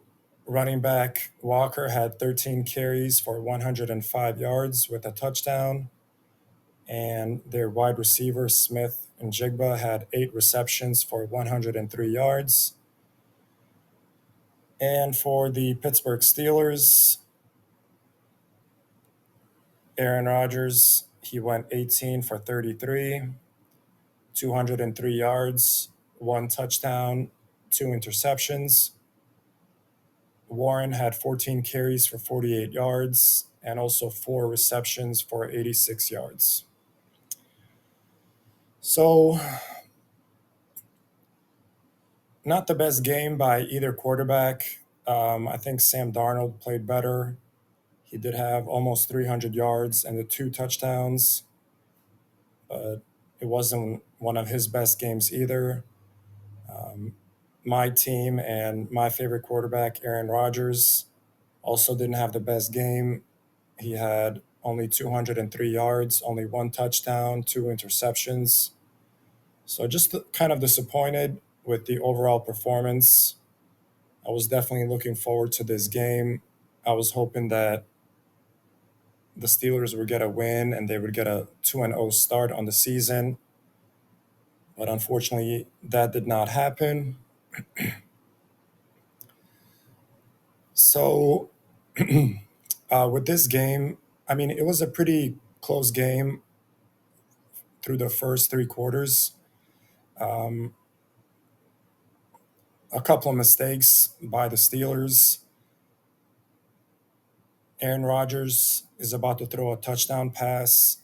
Speaker 1: running back Walker had 13 carries for 105 yards with a touchdown. And their wide receiver Smith and Jigba had 8 receptions for 103 yards. And for the Pittsburgh Steelers, Aaron Rodgers, he went 18 for 33, 203 yards, one touchdown, two interceptions. Warren had 14 carries for 48 yards and also 4 receptions for 86 yards. So, not the best game by either quarterback. I think Sam Darnold played better. He did have almost 300 yards and the 2 touchdowns, but it wasn't one of his best games either. My team and my favorite quarterback, Aaron Rodgers, also didn't have the best game. He had only 203 yards, only 1 touchdown, 2 interceptions. So just kind of disappointed with the overall performance. I was definitely looking forward to this game. I was hoping that the Steelers would get a win and they would get a 2-0 start on the season. But unfortunately, that did not happen. So, with this game, I mean, it was a pretty close game through the first 3 quarters. Um, a couple of mistakes by the Steelers. Aaron Rodgers is about to throw a touchdown pass,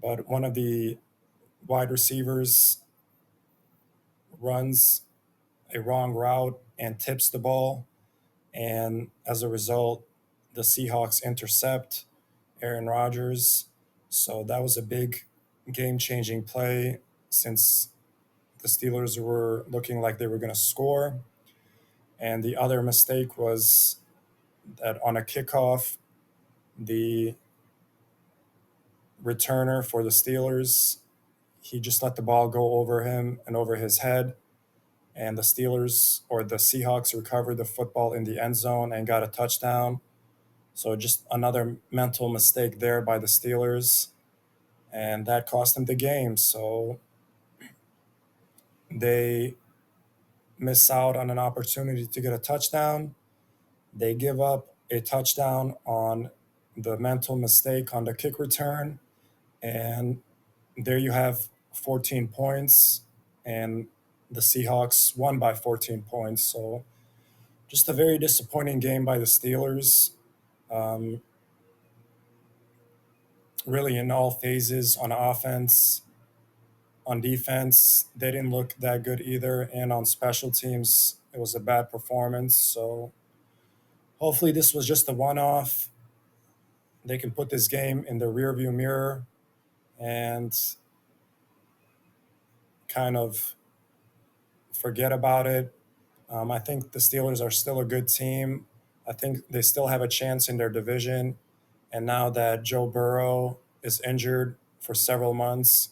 Speaker 1: but one of the wide receivers runs a wrong route and tips the ball. And as a result, the Seahawks intercept Aaron Rodgers. So that was a big game changing play since the Steelers were looking like they were going to score. And the other mistake was that on a kickoff, the returner for the Steelers, he just let the ball go over him and over his head. And the Steelers or the Seahawks recovered the football in the end zone and got a touchdown. So just another mental mistake there by the Steelers. And that cost them the game. So they miss out on an opportunity to get a touchdown. They give up a touchdown on the mental mistake on the kick return. And there you have 14 points. And the Seahawks won by 14 points. So just a very disappointing game by the Steelers. Um, really, in all phases on offense, on defense, they didn't look that good either. And on special teams, it was a bad performance. So hopefully, this was just a one off. They can put this game in the rearview mirror and kind of forget about it. I think the Steelers are still a good team. I think they still have a chance in their division. And now that Joe Burrow is injured for several months,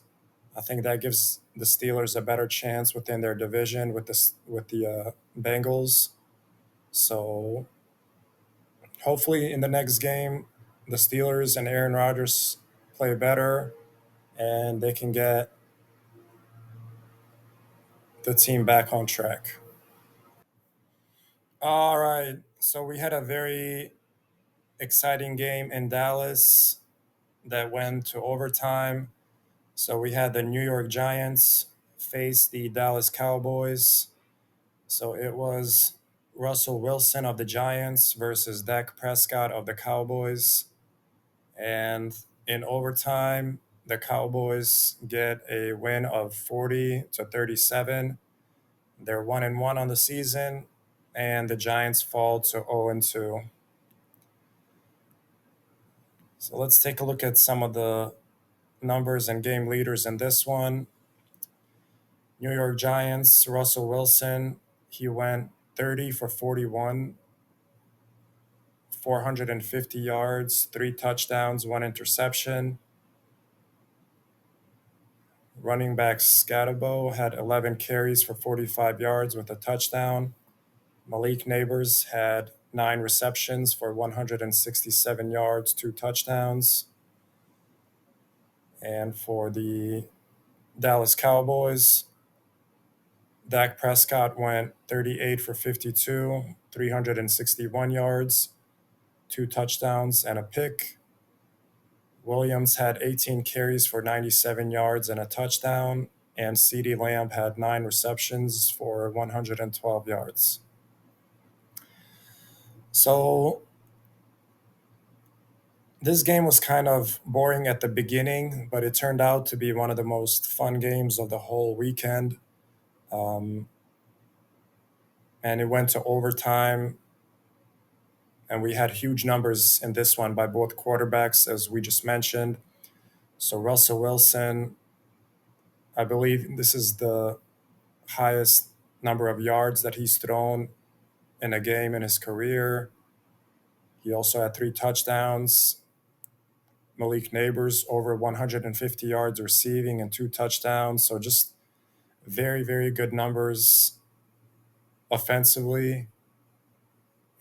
Speaker 1: I think that gives the Steelers a better chance within their division with the Bengals. So hopefully in the next game, the Steelers and Aaron Rodgers play better and they can get the team back on track. All right. So we had a very exciting game in Dallas that went to overtime. So we had the New York Giants face the Dallas Cowboys. So it was Russell Wilson of the Giants versus Dak Prescott of the Cowboys. And in overtime, the Cowboys get a win of 40-37. They're 1-1 on the season, and the Giants fall to 0-2. So let's take a look at some of the numbers and game leaders in this one. New York Giants, Russell Wilson, he went 30 for 41, 450 yards, 3 touchdowns, 1 interception. Running back Scatabo had 11 carries for 45 yards with a touchdown. Malik Neighbors had 9 receptions for 167 yards, 2 touchdowns. And for the Dallas Cowboys, Dak Prescott went 38 for 52, 361 yards, 2 touchdowns, and a pick. Williams had 18 carries for 97 yards and a touchdown, and CeeDee Lamb had 9 receptions for 112 yards. So this game was kind of boring at the beginning, but it turned out to be one of the most fun games of the whole weekend. Um, and it went to overtime, and we had huge numbers in this one by both quarterbacks, as we just mentioned. So Russell Wilson, I believe this is the highest number of yards that he's thrown in a game in his career. He also had 3 touchdowns. Malik Neighbors over 150 yards receiving and 2 touchdowns. So just very, very good numbers offensively.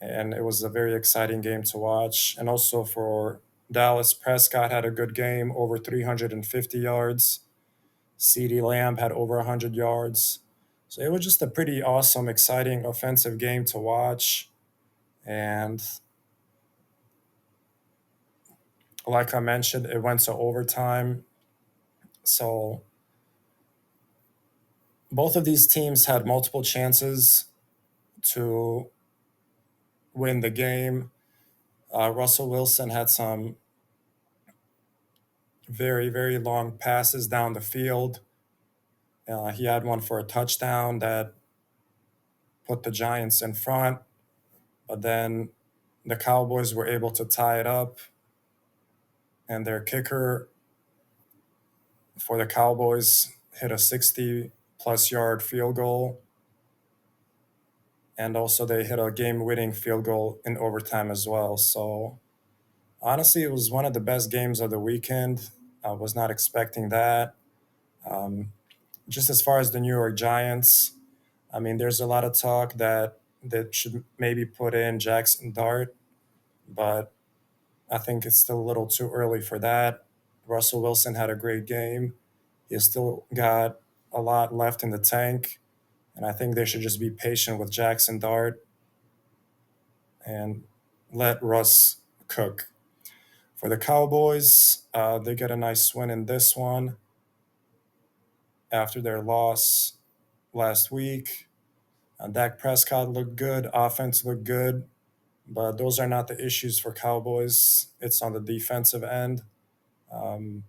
Speaker 1: And it was a very exciting game to watch. And also for Dallas, Prescott had a good game, over 350 yards. CeeDee Lamb had over 100 yards. So it was just a pretty awesome, exciting offensive game to watch. And like I mentioned, it went to overtime. So both of these teams had multiple chances to win the game. Russell Wilson had some very, very long passes down the field. He had one for a touchdown that put the Giants in front, but then the Cowboys were able to tie it up, and their kicker for the Cowboys hit a 60-plus yard field goal. And also, they hit a game winning field goal in overtime as well. So, honestly, it was one of the best games of the weekend. I was not expecting that. Um, just as far as the New York Giants, I mean, there's a lot of talk that should maybe put in Jackson Dart, but I think it's still a little too early for that. Russell Wilson had a great game. He's still got a lot left in the tank, and I think they should just be patient with Jackson Dart and let Russ cook. For the Cowboys, they get a nice win in this one after their loss last week. Dak Prescott looked good, offense looked good, but those are not the issues for Cowboys. It's on the defensive end. Um,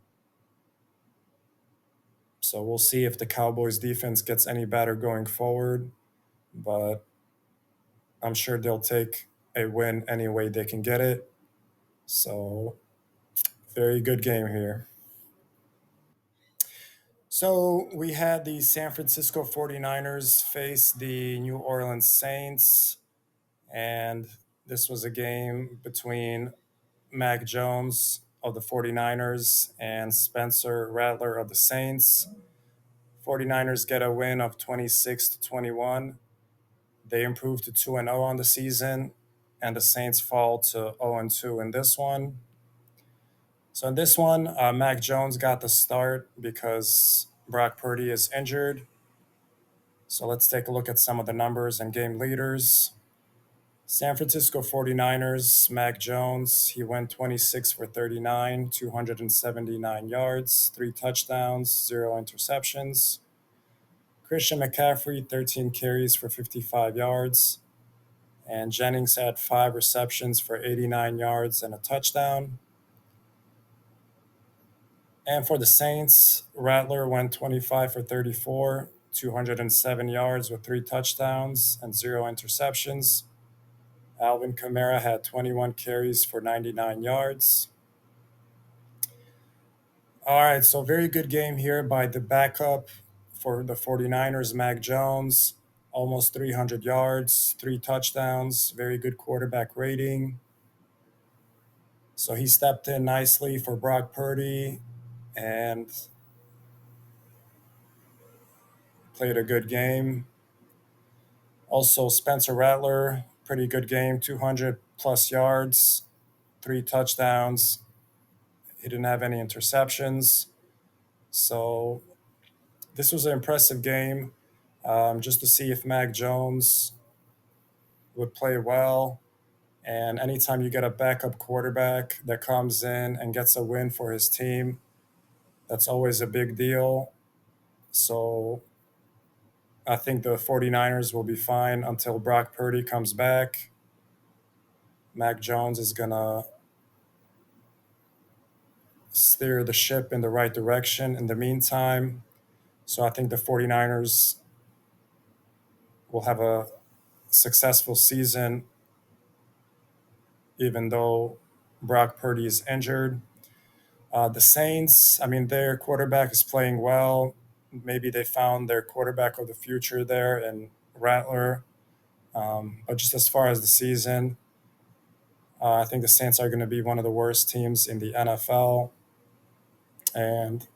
Speaker 1: so we'll see if the Cowboys defense gets any better going forward, but I'm sure they'll take a win any way they can get it. So, very good game here. So, we had the San Francisco 49ers face the New Orleans Saints, and this was a game between Mac Jones of the 49ers and Spencer Rattler of the Saints. 49ers get a win of 26 to 21. They improved to 2-0 on the season, and the Saints fall to 0-2 in this one. So in this one, Mac Jones got the start because Brock Purdy is injured. So let's take a look at some of the numbers and game leaders. San Francisco 49ers, Mac Jones, he went 26 for 39, 279 yards, 3 touchdowns, 0 interceptions. Christian McCaffrey, 13 carries for 55 yards. And Jennings had 5 receptions for 89 yards and a touchdown. And for the Saints, Rattler went 25 for 34, 207 yards with 3 touchdowns and 0 interceptions. Alvin Kamara had 21 carries for 99 yards. All right, so very good game here by the backup for the 49ers, Mac Jones. Almost 300 yards, 3 touchdowns, very good quarterback rating. So he stepped in nicely for Brock Purdy and played a good game. Also, Spencer Rattler, pretty good game, 200 plus yards, 3 touchdowns. He didn't have any interceptions. So this was an impressive game just to see if Mac Jones would play well. And anytime you get a backup quarterback that comes in and gets a win for his team, that's always a big deal. So I think the 49ers will be fine until Brock Purdy comes back. Mac Jones is going to steer the ship in the right direction in the meantime. So I think the 49ers will have a successful season, even though Brock Purdy is injured. The Saints, I mean, their quarterback is playing well. Maybe they found their quarterback of the future there in Rattler. But just as far as the season, I think the Saints are going to be one of the worst teams in the NFL. And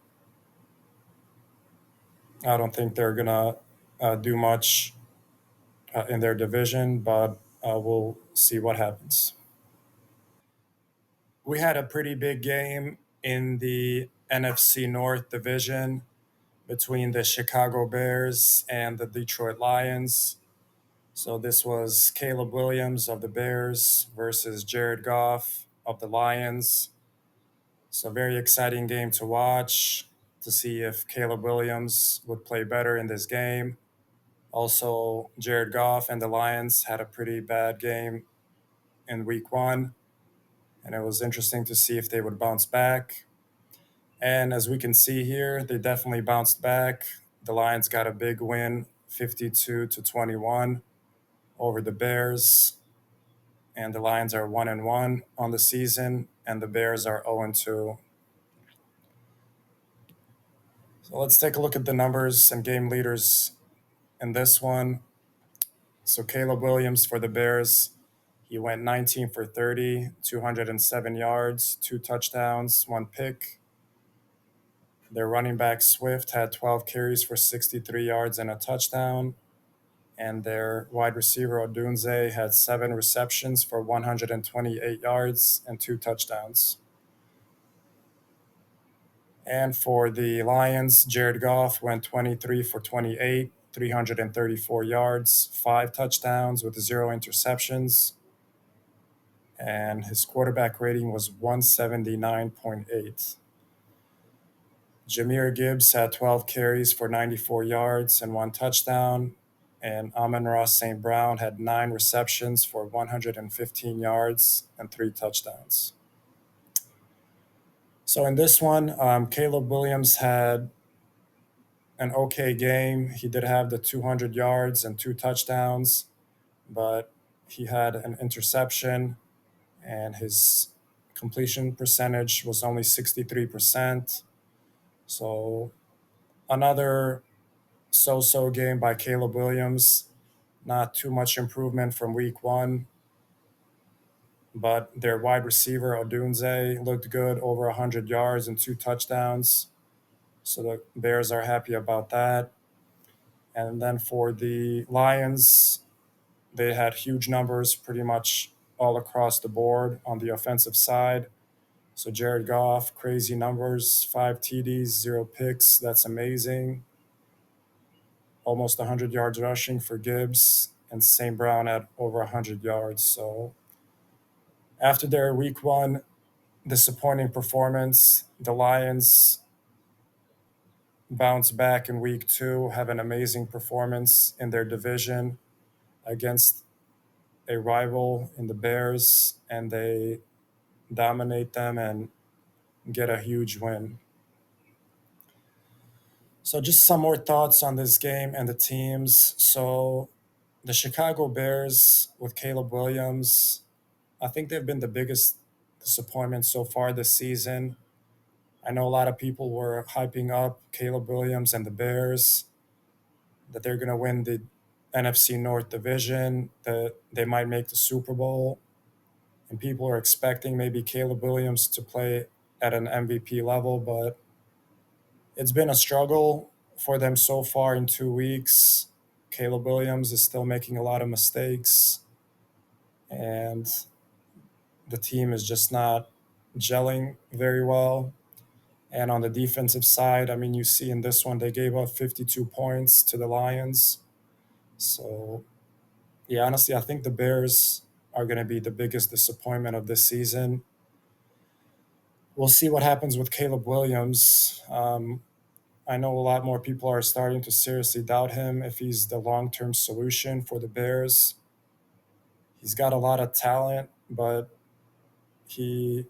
Speaker 1: I don't think they're going to do much in their division, but we'll see what happens. We had a pretty big game in the NFC North division between the Chicago Bears and the Detroit Lions. So this was Caleb Williams of the Bears versus Jared Goff of the Lions. So very exciting game to watch to see if Caleb Williams would play better in this game. Also, Jared Goff and the Lions had a pretty bad game in week one, and it was interesting to see if they would bounce back. And as we can see here, they definitely bounced back. The Lions got a big win, 52 to 21 over the Bears. And the Lions are 1-1 on the season, and the Bears are 0-2. So let's take a look at the numbers and game leaders in this one. So Caleb Williams for the Bears, he went 19 for 30, 207 yards, 2 touchdowns, 1 pick. Their running back Swift had 12 carries for 63 yards and a touchdown. And their wide receiver Odunze had 7 receptions for 128 yards and 2 touchdowns. And for the Lions, Jared Goff went 23 for 28, 334 yards, 5 touchdowns with 0 interceptions. And his quarterback rating was 179.8. Jahmyr Gibbs had 12 carries for 94 yards and 1 touchdown. And Amon-Ra St. Brown had 9 receptions for 115 yards and 3 touchdowns. So in this one, Caleb Williams had an okay game. He did have the 200 yards and 2 touchdowns, but he had an interception, and his completion percentage was only 63%. So another so-so game by Caleb Williams. Not too much improvement from week one, but their wide receiver Odunze looked good, over 100 yards and 2 touchdowns. So the Bears are happy about that. And then for the Lions, they had huge numbers pretty much all across the board on the offensive side. So Jared Goff, crazy numbers, 5 TDs, 0 picks. That's amazing. Almost 100 yards rushing for Gibbs, and St. Brown at over 100 yards. So after their week one disappointing performance, the Lions bounce back in week two, have an amazing performance in their division against a rival in the Bears, and they dominate them and get a huge win. So just some more thoughts on this game and the teams. So the Chicago Bears with Caleb Williams, I think they've been the biggest disappointment so far this season. I know a lot of people were hyping up Caleb Williams and the Bears, that they're going to win the NFC North division, that they might make the Super Bowl. And people are expecting maybe Caleb Williams to play at an MVP level, but it's been a struggle for them so far in 2 weeks. Caleb Williams is still making a lot of mistakes, and the team is just not gelling very well. And on the defensive side, I mean, you see in this one, they gave up 52 points to the Lions. So, yeah, honestly, I think the Bears are going to be the biggest disappointment of this season. We'll see what happens with Caleb Williams. I know a lot more people are starting to seriously doubt him if he's the long-term solution for the Bears. He's got a lot of talent, but he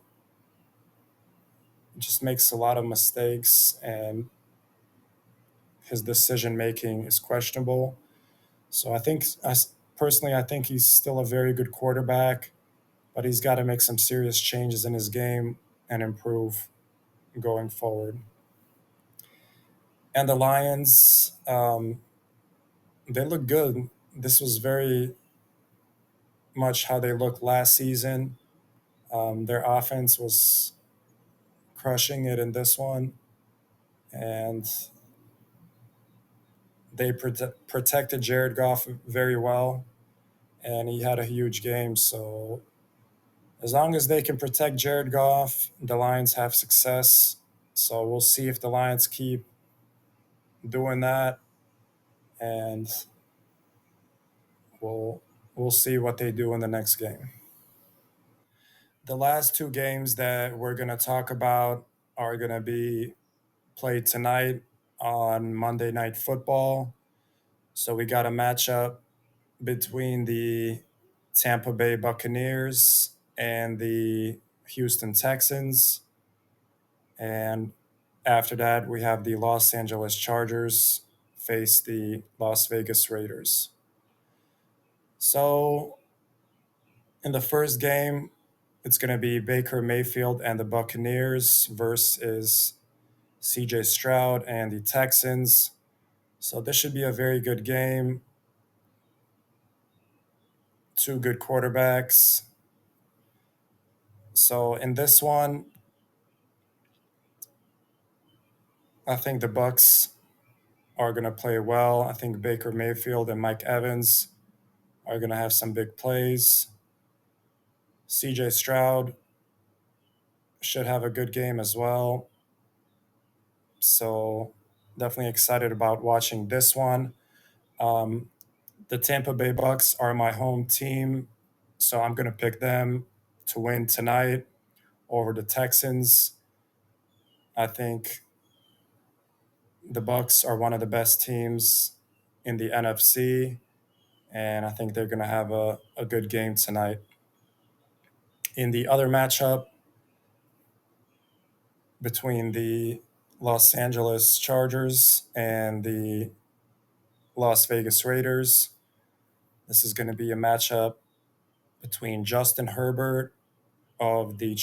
Speaker 1: just makes a lot of mistakes, and his decision making is questionable. So I think, personally, I think he's still a very good quarterback, but he's got to make some serious changes in his game and improve going forward. And the Lions, they look good. This was very much how they looked last season. Their offense was crushing it in this one, and they protected Jared Goff very well, and he had a huge game. So as long as they can protect Jared Goff, the Lions have success. So we'll see if the Lions keep doing that, and we'll we'll see what they do in the next game. The last two games that we're going to talk about are going to be played tonight on Monday Night Football. So we got a matchup between the Tampa Bay Buccaneers and the Houston Texans. And after that, we have the Los Angeles Chargers face the Las Vegas Raiders. So in the first game, it's going to be Baker Mayfield and the Buccaneers versus CJ Stroud and the Texans. So this should be a very good game. two good quarterbacks. So in this one, I think the Bucks are going to play well. I think Baker Mayfield and Mike Evans are going to have some big plays. CJ Stroud should have a good game as well. So definitely excited about watching this one. The Tampa Bay Bucks are my home team, so I'm going to pick them to win tonight over the Texans. I think the Bucks are one of the best teams in the NFC, and I think they're going to have a good game tonight. In the other matchup between the Los Angeles Chargers and the Las Vegas Raiders, this is going to be a matchup between Justin Herbert of the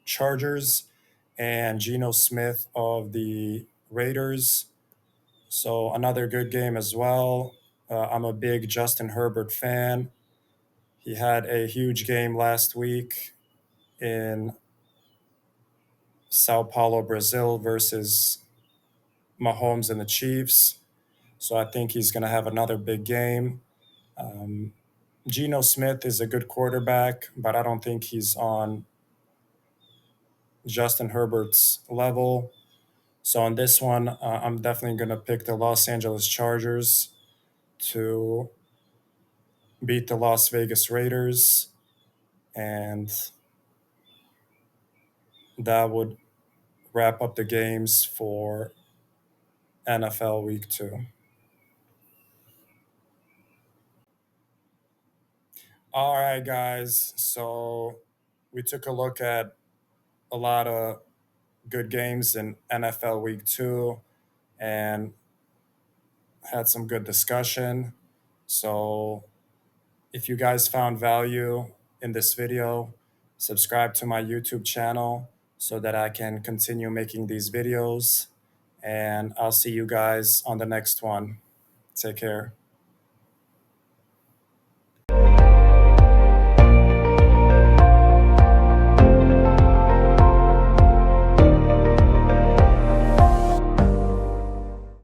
Speaker 1: Chargers and Geno Smith of the Raiders. So another good game as well. I'm a big Justin Herbert fan. He had a huge game last week in Sao Paulo, Brazil versus Mahomes and the Chiefs. So I think he's going to have another big game. Geno Smith is a good quarterback, but I don't think he's on Justin Herbert's level. So on this one, I'm definitely going to pick the Los Angeles Chargers to beat the Las Vegas Raiders, and that would wrap up the games for NFL Week 2. All right, guys. So we took a look at a lot of good games in NFL Week 2 and had some good discussion. So if you guys found value in this video, subscribe to my YouTube channel so that I can continue making these videos. And I'll see you guys on the next one. Take care.